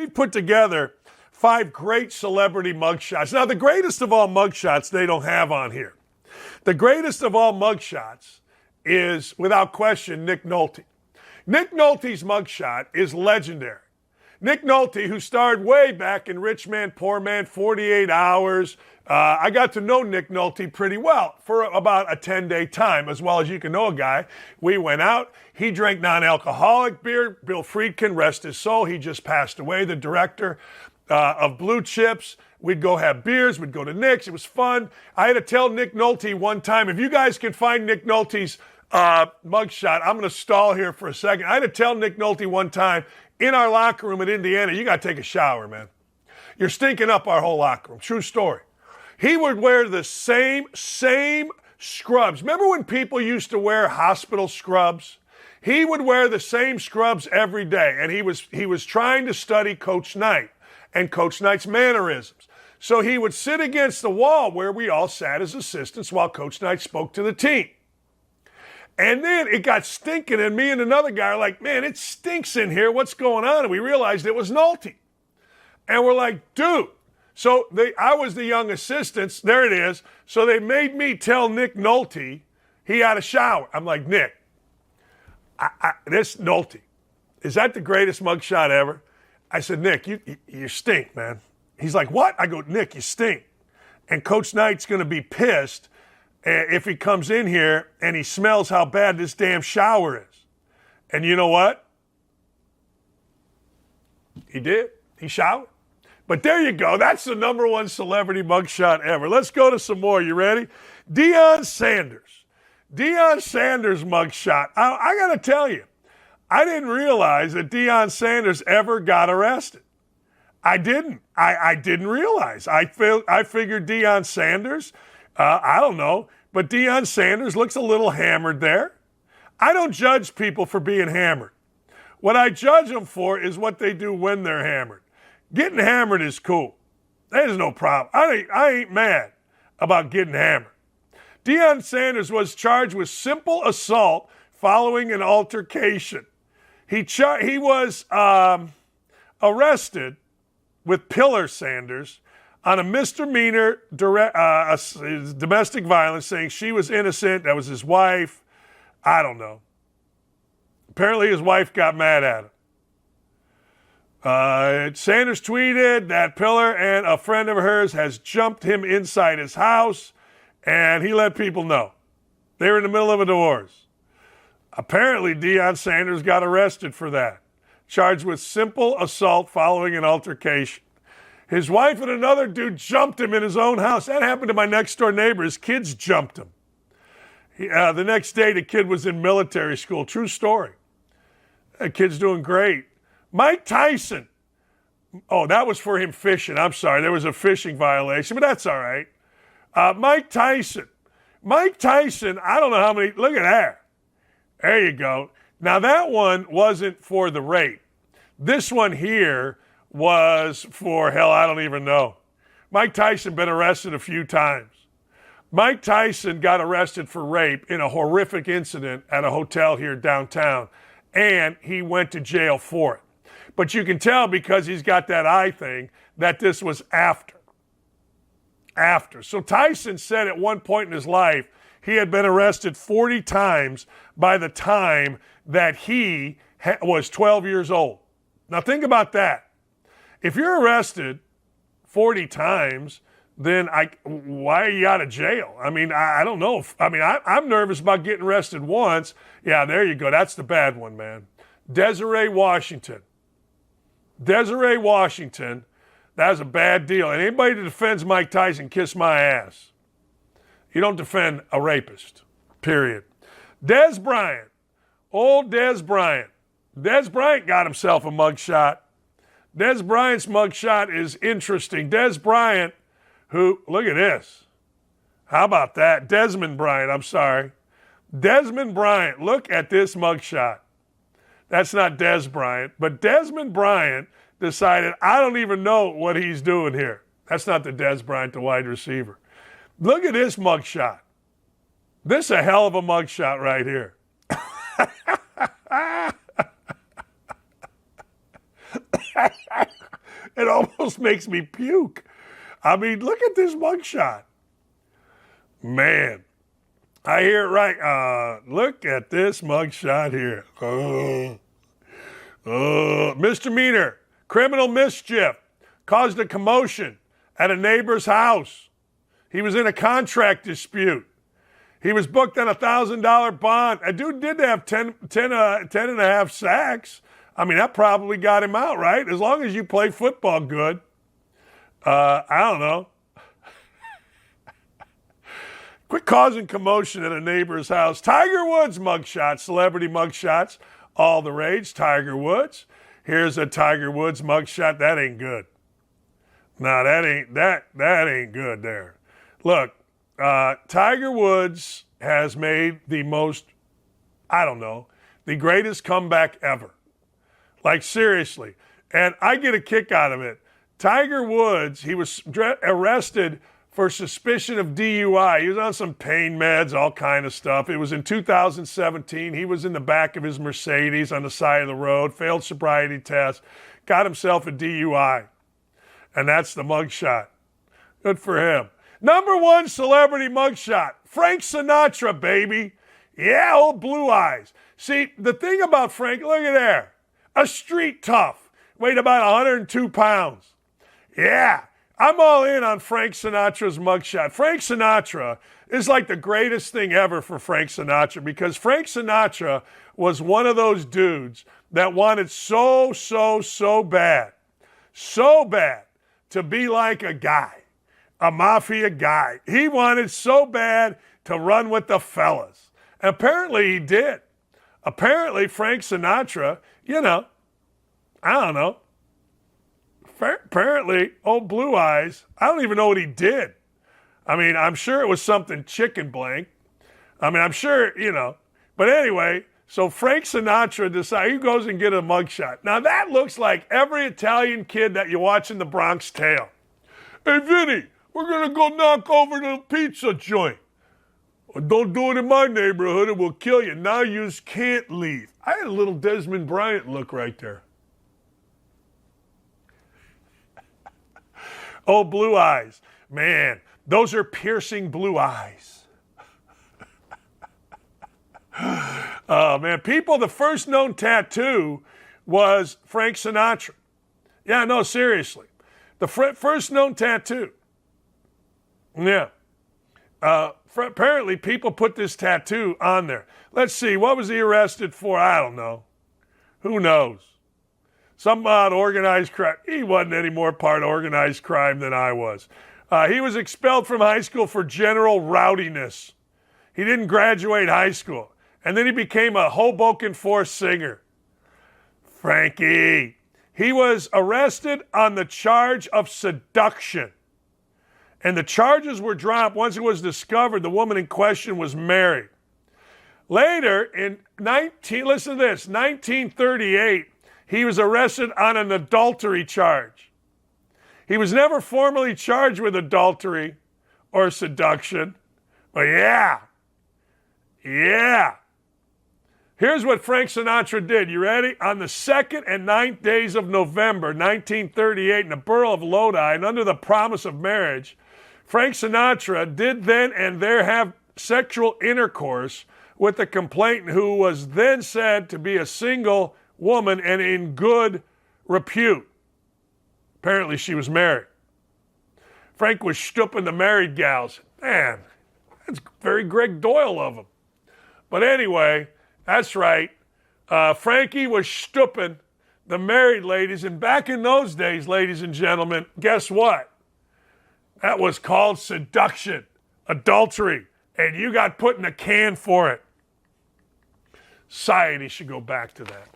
we've put together 5 great celebrity mugshots. Now, the greatest of all mugshots they don't have on here. The greatest of all mugshots is, without question, Nick Nolte. Nick Nolte's mugshot is legendary. Nick Nolte, who starred way back in Rich Man, Poor Man, 48 Hours. I got to know Nick Nolte pretty well for about a 10-day time, as well as you can know a guy. We went out. He drank non-alcoholic beer. Bill Friedkin, rest his soul, he just passed away, the director of Blue Chips. We'd go have beers. We'd go to Nick's. It was fun. I had to tell Nick Nolte one time, if you guys can find Nick Nolte's mugshot, I'm going to stall here for a second. I had to tell Nick Nolte one time, in our locker room at Indiana, you got to take a shower, man. You're stinking up our whole locker room. True story. He would wear the same scrubs. Remember when people used to wear hospital scrubs? He would wear the same scrubs every day, and he was trying to study Coach Knight and Coach Knight's mannerisms. So he would sit against the wall where we all sat as assistants while Coach Knight spoke to the team. And then it got stinking, and me and another guy are like, man, it stinks in here. What's going on? And we realized it was Nolte. And we're like, dude. So I was the young assistants. There it is. So they made me tell Nick Nolte he had a shower. I'm like, Nick, this Nolte, is that the greatest mugshot ever? I said, Nick, you stink, man. He's like, what? I go, Nick, you stink. And Coach Knight's going to be pissed if he comes in here and he smells how bad this damn shower is. And you know what? He did. He showered. But there you go. That's the number one celebrity mugshot ever. Let's go to some more. You ready? Deion Sanders. Deion Sanders mugshot. I got to tell you, I didn't realize that Deion Sanders ever got arrested. I didn't. I didn't realize. I figured Deion Sanders, I don't know, but Deion Sanders looks a little hammered there. I don't judge people for being hammered. What I judge them for is what they do when they're hammered. Getting hammered is cool. There's no problem. I ain't mad about getting hammered. Deion Sanders was charged with simple assault following an altercation. He was arrested with Pillar Sanders on a misdemeanor domestic violence, saying she was innocent. That was his wife. I don't know. Apparently his wife got mad at him. Sanders tweeted that Pillar and a friend of hers has jumped him inside his house, and he let people know. They were in the middle of a divorce. Apparently Deion Sanders got arrested for that, charged with simple assault following an altercation. His wife and another dude jumped him in his own house. That happened to my next-door neighbor. His kids jumped him. The next day, the kid was in military school. True story. That kid's doing great. Mike Tyson. Oh, that was for him fishing. I'm sorry. There was a fishing violation, but that's all right. Mike Tyson. Mike Tyson, I don't know how many. Look at that. There you go. Now, that one wasn't for the rape. This one here was for, hell, I don't even know. Mike Tyson been arrested a few times. Mike Tyson got arrested for rape in a horrific incident at a hotel here downtown, and he went to jail for it. But you can tell, because he's got that eye thing, that this was after. So Tyson said at one point in his life he had been arrested 40 times by the time that he was 12 years old. Now think about that. If you're arrested 40 times, then why are you out of jail? I mean, I don't know. I'm nervous about getting arrested once. Yeah, there you go. That's the bad one, man. Desiree Washington. That was a bad deal. And anybody that defends Mike Tyson, kiss my ass. You don't defend a rapist, period. Dez Bryant. Old Dez Bryant. Dez Bryant got himself a mugshot. Dez Bryant's mugshot is interesting. Dez Bryant, who, look at this. How about that? Desmond Bryant, I'm sorry. Desmond Bryant, look at this mugshot. That's not Dez Bryant, but Desmond Bryant decided, I don't even know what he's doing here. That's not the Dez Bryant, the wide receiver. Look at this mugshot. This is a hell of a mugshot right here. It almost makes me puke. I mean, look at this mugshot. Man, I hear it right. Look at this mugshot here. Misdemeanor, criminal mischief, caused a commotion at a neighbor's house. He was in a contract dispute. He was booked on a $1,000 bond. A dude did have 10 and a half sacks. I mean, that probably got him out, right? As long as you play football good. I don't know. Quit causing commotion at a neighbor's house. Tiger Woods mugshot, celebrity mugshots, all the rage. Tiger Woods. Here's a Tiger Woods mugshot. That ain't good. No, that ain't good there. Look, Tiger Woods has made the most, I don't know, the greatest comeback ever. Like, seriously. And I get a kick out of it. Tiger Woods, he was arrested for suspicion of DUI. He was on some pain meds, all kind of stuff. It was in 2017. He was in the back of his Mercedes on the side of the road, failed sobriety test, got himself a DUI. And that's the mugshot. Good for him. Number one celebrity mugshot, Frank Sinatra, baby. Yeah, old Blue Eyes. See, the thing about Frank, look at there. A street tough, weighed about 102 pounds. Yeah, I'm all in on Frank Sinatra's mugshot. Frank Sinatra is like the greatest thing ever for Frank Sinatra because Frank Sinatra was one of those dudes that wanted so bad to be like a guy, a mafia guy. He wanted so bad to run with the fellas. And apparently he did. Apparently Frank Sinatra, I don't know. Apparently, old Blue Eyes, I don't even know what he did. I mean, I'm sure it was something chicken blank. I mean, I'm sure, But anyway, so Frank Sinatra decides, he goes and get a mugshot. Now, that looks like every Italian kid that you watch in The Bronx Tale. Hey, Vinny, we're going to go knock over the pizza joint. Don't do it in my neighborhood, it will kill you. Now you can't leave. I had a little Dez Bryant look right there. Oh, Blue Eyes. Man, those are piercing blue eyes. Oh, man. People, the first known tattoo was Frank Sinatra. Yeah, no, seriously. The first known tattoo. Yeah. Apparently, people put this tattoo on there. Let's see. What was he arrested for? I don't know. Who knows? Some odd organized crime. He wasn't any more part of organized crime than I was. He was expelled from high school for general rowdiness. He didn't graduate high school. And then he became a Hoboken 4 singer. Frankie. He was arrested on the charge of seduction. And the charges were dropped once it was discovered the woman in question was married. Later, in 1938, he was arrested on an adultery charge. He was never formally charged with adultery or seduction. But yeah. Here's what Frank Sinatra did. You ready? On the 2nd and 9th days of November 1938 in the borough of Lodi and under the promise of marriage, Frank Sinatra did then and there have sexual intercourse with the complainant who was then said to be a single woman and in good repute. Apparently she was married. Frank was stooping the married gals. Man, that's very Greg Doyle of him. But anyway, that's right. Frankie was stooping the married ladies. And back in those days, ladies and gentlemen, guess what? That was called seduction, adultery. And you got put in a can for it. Society should go back to that.